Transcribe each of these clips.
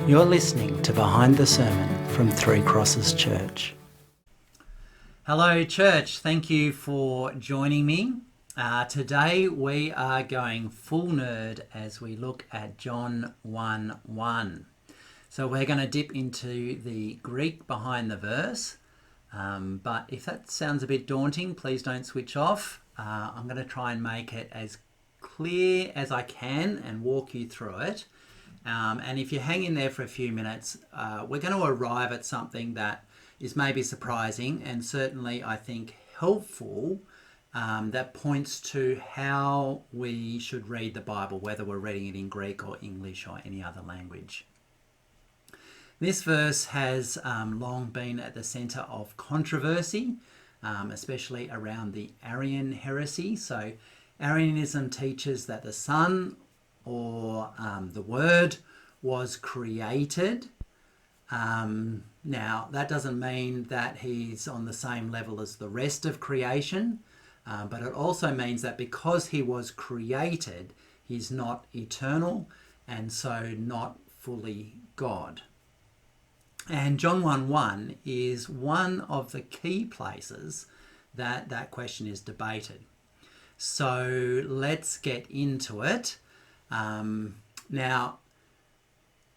You're listening to Behind the Sermon from Three Crosses Church. Hello, church. Thank you for joining me. Today we are going full nerd as we look at John 1:1. So we're going to dip into the Greek behind the verse. But if that sounds a bit daunting, please don't switch off. I'm going to try and make it as clear as I can and walk you through it. And if you hang in there for a few minutes, we're going to arrive at something that is maybe surprising and certainly, I think, helpful, that points to how we should read the Bible, whether we're reading it in Greek or English or any other language. This verse has long been at the centre of controversy, especially around the Arian heresy. So Arianism teaches that the Son or the Word was created. Now, that doesn't mean that he's on the same level as the rest of creation, but it also means that because he was created, he's not eternal and so not fully God. And John 1:1 is one of the key places that that question is debated. So let's get into it. Now,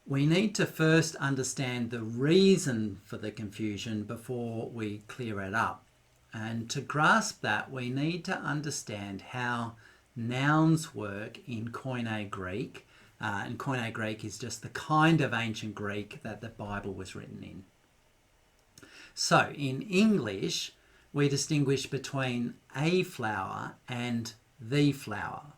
we need to first understand the reason for the confusion before we clear it up. And to grasp that, we need to understand how nouns work in Koine Greek. And Koine Greek is just the kind of ancient Greek that the Bible was written in. So in English, we distinguish between a flower and the flower.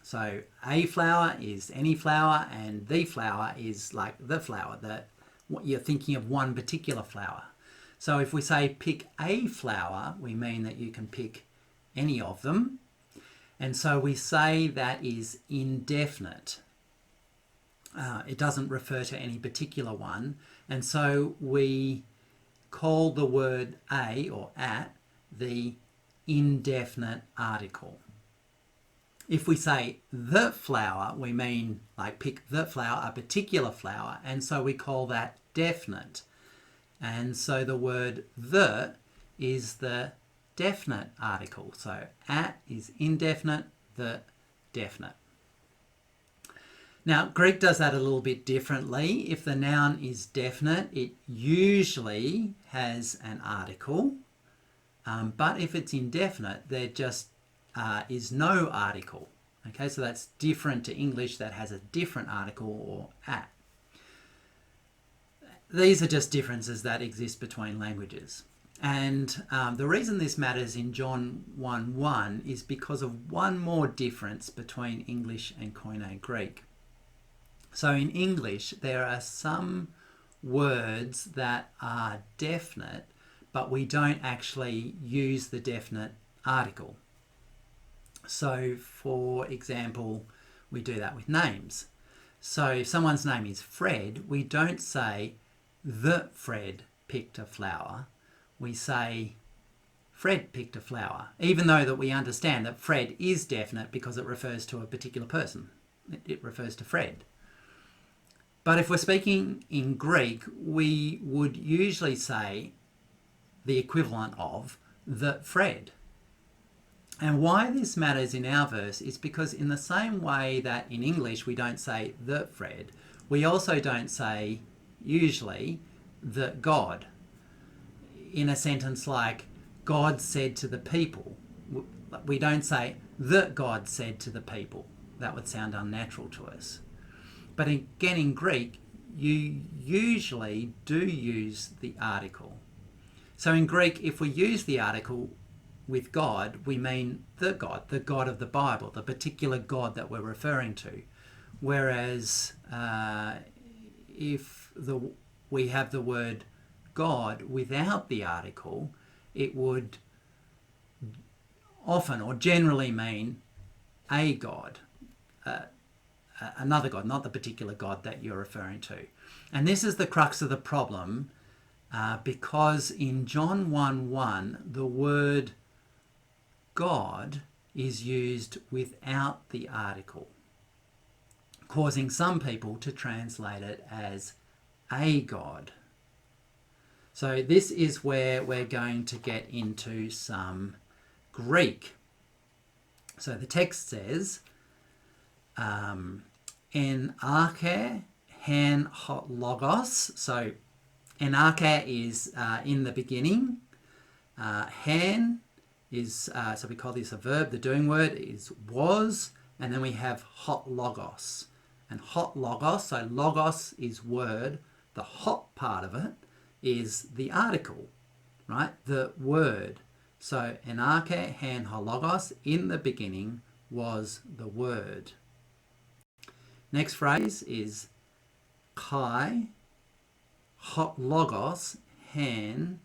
So a flower is any flower and the flower is like the flower, what you're thinking of one particular flower. So if we say pick a flower, we mean that you can pick any of them. And so we say that is indefinite. It doesn't refer to any particular one. And so we call the word a or at the indefinite article. If we say the flower, we mean like pick the flower, a particular flower, and so we call that definite. And so the word the is the definite article. So at is indefinite, the definite. Now, Greek does that a little bit differently. If the noun is definite, it usually has an article. But if it's indefinite, there just is no article. Okay, so that's different to English that has a different article or at. These are just differences that exist between languages. And the reason this matters in John 1:1 is because of one more difference between English and Koine Greek. So in English, there are some words that are definite, but we don't actually use the definite article. So, for example, we do that with names. So if someone's name is Fred, we don't say, the Fred picked a flower. We say, Fred picked a flower, even though that we understand that Fred is definite because it refers to a particular person. It refers to Fred. But if we're speaking in Greek, we would usually say the equivalent of the Fred. And why this matters in our verse is because in the same way that in English we don't say the Fred, we also don't say usually the God. In a sentence like God said to the people, we don't say the God said to the people. That would sound unnatural to us. But again, in Greek, you usually do use the article. So in Greek, if we use the article with God, we mean the God of the Bible, the particular God that we're referring to. Whereas if we have the word God without the article, it would often or generally mean a God, another God, not the particular God that you're referring to. And this is the crux of the problem, because in John 1:1, the word God is used without the article. causing some people to translate it as a god. So this is where we're going to get into some Greek. So the text says, en arche han hot logos. So en arche is in the beginning. Han is, so we call this a verb, the doing word is was, and then we have hot logos. And hot logos, so logos is word, the hot part of it is the article, right? The word. So en arche han hot logos, in the beginning was the word. Next phrase is kai hot logos han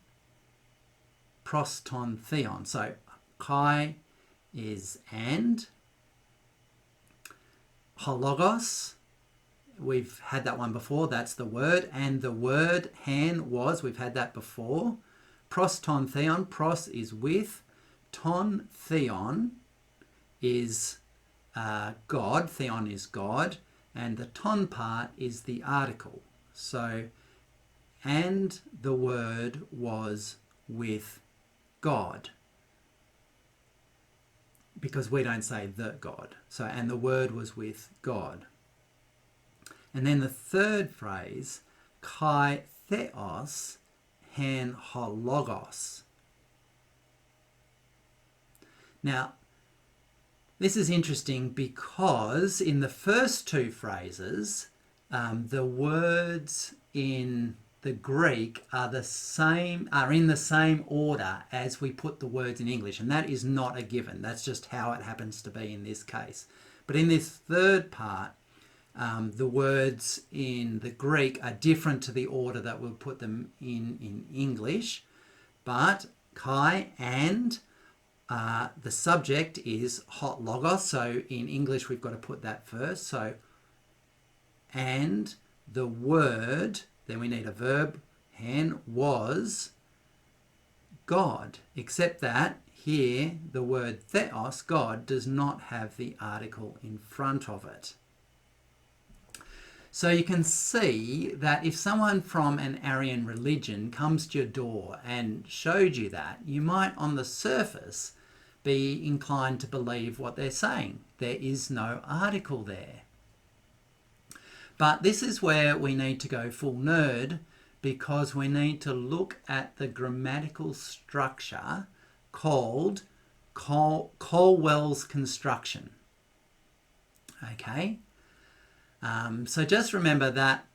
proston theon. So kai is and. Hologos, we've had that one before, that's the word. And the word han was, we've had that before. Proston theon, pros is with. Ton theon is God, theon is God. And the ton part is the article. So, and the word was with God, because we don't say the God. So, and the word was with God. And then the third phrase, kai theos han hologos. Now, this is interesting because in the first two phrases, the words in the Greek are in the same order as we put the words in English, and that is not a given. That's just how it happens to be in this case. But in this third part, the words in the Greek are different to the order that we'll put them in English. But kai and the subject is hot logos, so in English we've got to put that first. So and the word, then we need a verb, han was God, except that here the word theos, God, does not have the article in front of it. So you can see that if someone from an Aryan religion comes to your door and showed you that, you might on the surface be inclined to believe what they're saying. There is no article there. But this is where we need to go full nerd, because we need to look at the grammatical structure called Colwell's construction. Okay? So just remember that,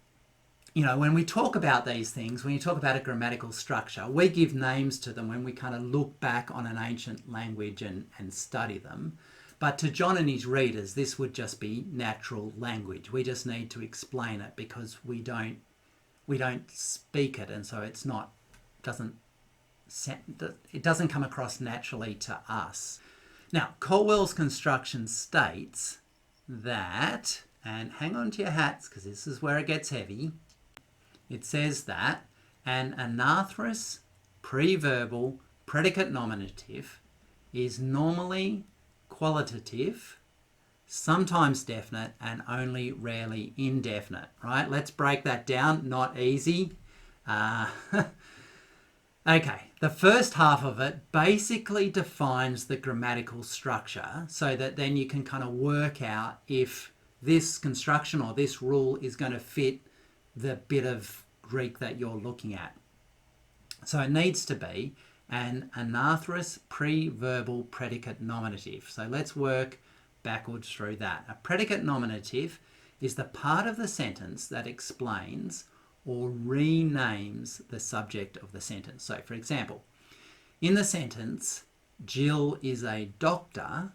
you know, when we talk about these things, when you talk about a grammatical structure, we give names to them when we kind of look back on an ancient language and study them. But to John and his readers, this would just be natural language. We just need to explain it because we don't speak it, and so it doesn't come across naturally to us. Now, Colwell's construction states that, and hang on to your hats because this is where it gets heavy. It says that an anarthrous preverbal predicate nominative is normally qualitative, sometimes definite, and only rarely indefinite, right? Let's break that down. Not easy. Okay, the first half of it basically defines the grammatical structure so that then you can kind of work out if this construction or this rule is going to fit the bit of Greek that you're looking at. So it needs to be an anarthrous preverbal predicate nominative. So let's work backwards through that. A predicate nominative is the part of the sentence that explains or renames the subject of the sentence. So for example, in the sentence, Jill is a doctor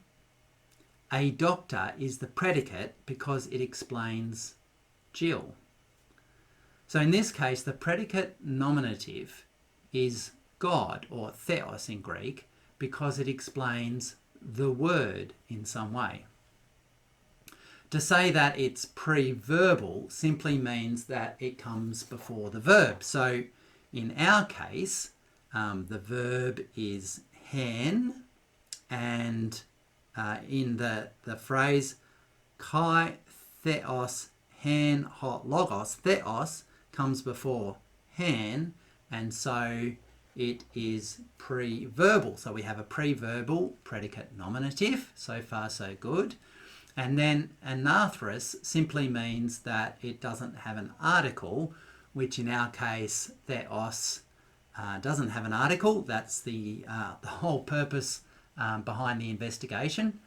is the predicate because it explains Jill. So in this case, the predicate nominative is God, or theos in Greek, because it explains the word in some way. To say that it's preverbal simply means that it comes before the verb. So in our case, the verb is han, and in the phrase kai theos, han, hot, logos. Theos comes before han, and so it is pre-verbal. So we have a pre-verbal predicate nominative. So far, so good. And then anathros simply means that it doesn't have an article, which in our case, theos, doesn't have an article. That's the whole purpose behind the investigation.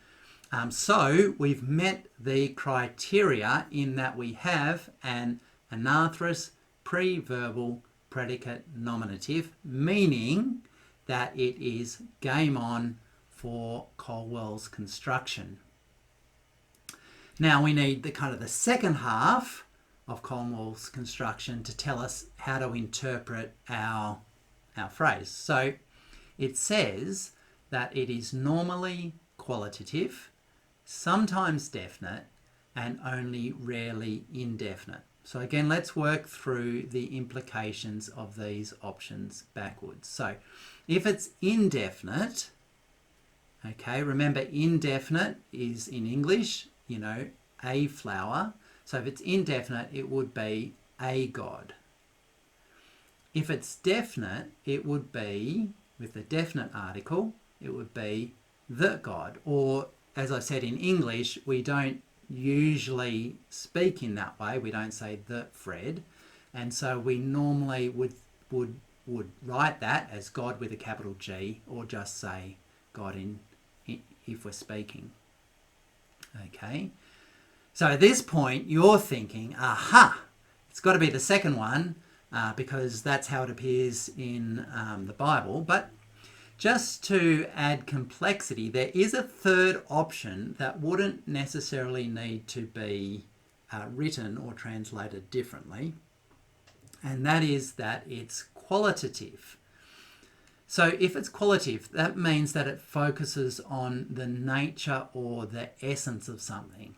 So we've met the criteria in that we have an anathros pre-verbal predicate nominative, meaning that it is game on for Colwell's construction. Now we need the second half of Colwell's construction to tell us how to interpret our phrase. So it says that it is normally qualitative, sometimes definite, and only rarely indefinite. So again, let's work through the implications of these options backwards. So if it's indefinite, okay, remember indefinite is in English, a flower. So if it's indefinite, it would be a god. If it's definite, it would be, with the definite article, it would be the god. Or, as I said, in English, we don't usually speak in that way. We don't say the Fred. And so we normally would write that as God with a capital G, or just say God if we're speaking. Okay. So at this point, you're thinking, aha, it's got to be the second one, because that's how it appears in the Bible. But just to add complexity, there is a third option that wouldn't necessarily need to be written or translated differently, and that is that it's qualitative. So if it's qualitative, that means that it focuses on the nature or the essence of something.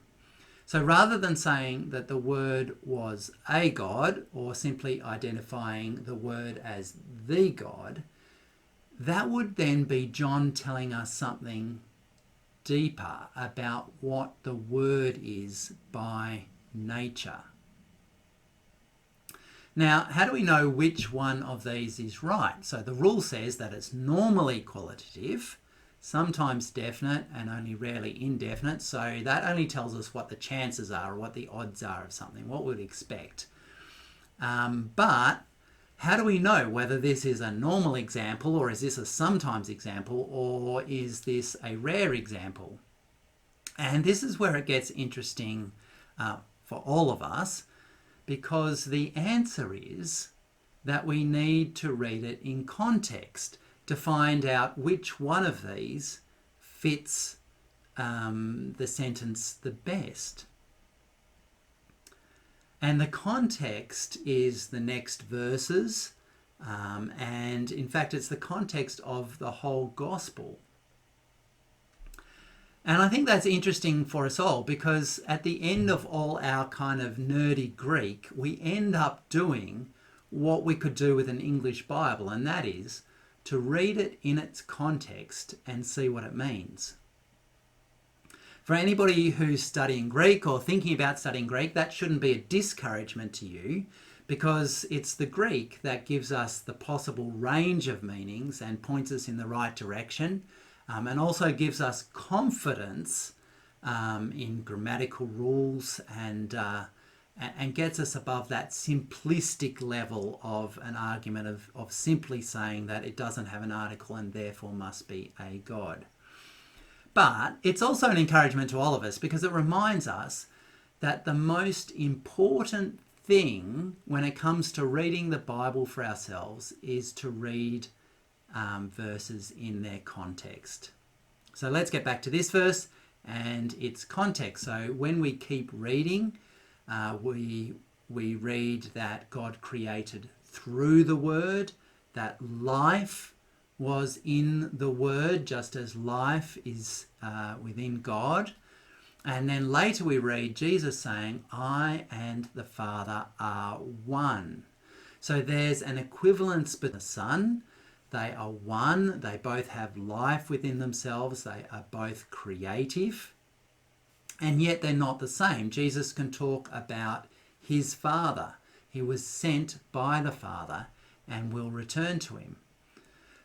So rather than saying that the word was a god, or simply identifying the word as the God, that would then be John telling us something deeper about what the word is by nature. Now, how do we know which one of these is right? So the rule says that it's normally qualitative, sometimes definite, and only rarely indefinite. So that only tells us what the chances are, or what the odds are of something, what we'd expect. But how do we know whether this is a normal example, or is this a sometimes example, or is this a rare example? And this is where it gets interesting for all of us, because the answer is that we need to read it in context to find out which one of these fits the sentence the best. And the context is the next verses, and in fact it's the context of the whole gospel. And I think that's interesting for us all, because at the end of all our kind of nerdy Greek, we end up doing what we could do with an English Bible, and that is to read it in its context and see what it means. For anybody who's studying Greek or thinking about studying Greek, that shouldn't be a discouragement to you, because it's the Greek that gives us the possible range of meanings and points us in the right direction, and also gives us confidence in grammatical rules, and gets us above that simplistic level of an argument of simply saying that it doesn't have an article and therefore must be a god. But it's also an encouragement to all of us, because it reminds us that the most important thing when it comes to reading the Bible for ourselves is to read verses in their context. So let's get back to this verse and its context. So when we keep reading, we read that God created through the Word, that life was in the Word, just as life is within God. And then later we read Jesus saying, I and the Father are one. So there's an equivalence between the Son. They are one. They both have life within themselves. They are both creative. And yet they're not the same. Jesus can talk about his Father. He was sent by the Father and will return to him.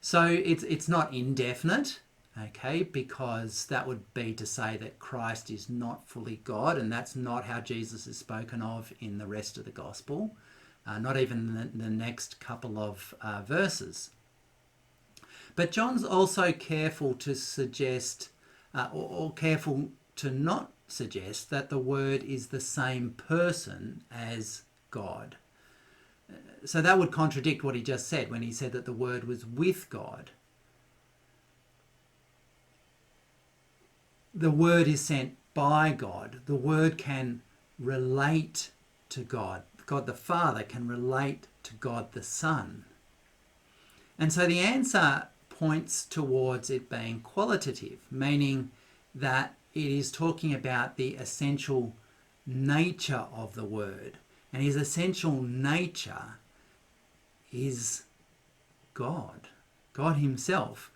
So it's not indefinite, okay, because that would be to say that Christ is not fully God, and that's not how Jesus is spoken of in the rest of the gospel, not even the next couple of verses. But John's also careful to suggest, or careful to not suggest, that the Word is the same person as God. So that would contradict what he just said when he said that the Word was with God. The Word is sent by God. The Word can relate to God. God the Father can relate to God the Son. And so the answer points towards it being qualitative, meaning that it is talking about the essential nature of the Word. And his essential nature is God, God himself.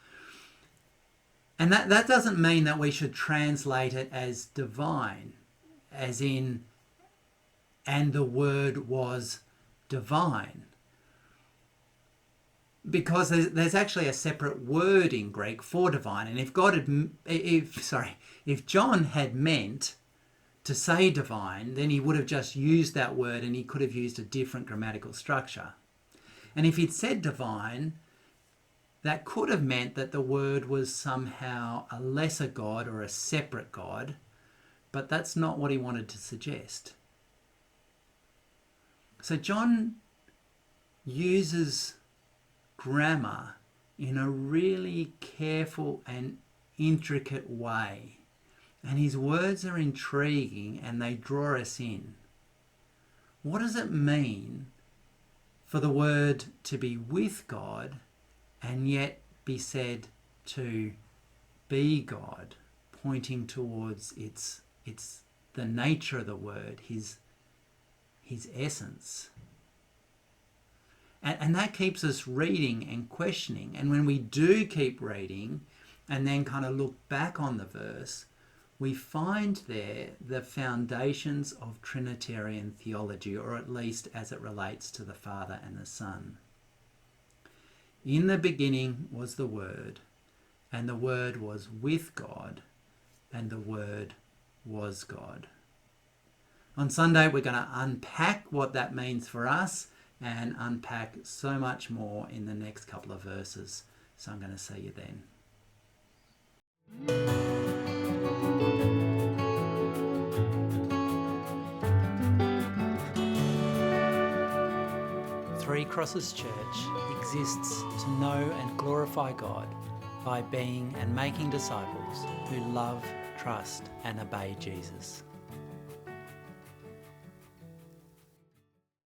And that doesn't mean that we should translate it as divine, as in, and the Word was divine. Because there's actually a separate word in Greek for divine. And if John had meant to say divine, then he would have just used that word and he could have used a different grammatical structure. And if he'd said divine, that could have meant that the Word was somehow a lesser God or a separate God, but that's not what he wanted to suggest. So John uses grammar in a really careful and intricate way, and his words are intriguing and they draw us in. What does it mean for the Word to be with God and yet be said to be God, pointing towards its the nature of the Word, his essence? And that keeps us reading and questioning. And when we do keep reading and then kind of look back on the verse, we find there the foundations of Trinitarian theology, or at least as it relates to the Father and the Son. In the beginning was the Word, and the Word was with God, and the Word was God. On Sunday, we're going to unpack what that means for us and unpack so much more in the next couple of verses. So I'm going to see you then. Three Crosses Church exists to know and glorify God by being and making disciples who love, trust and obey Jesus.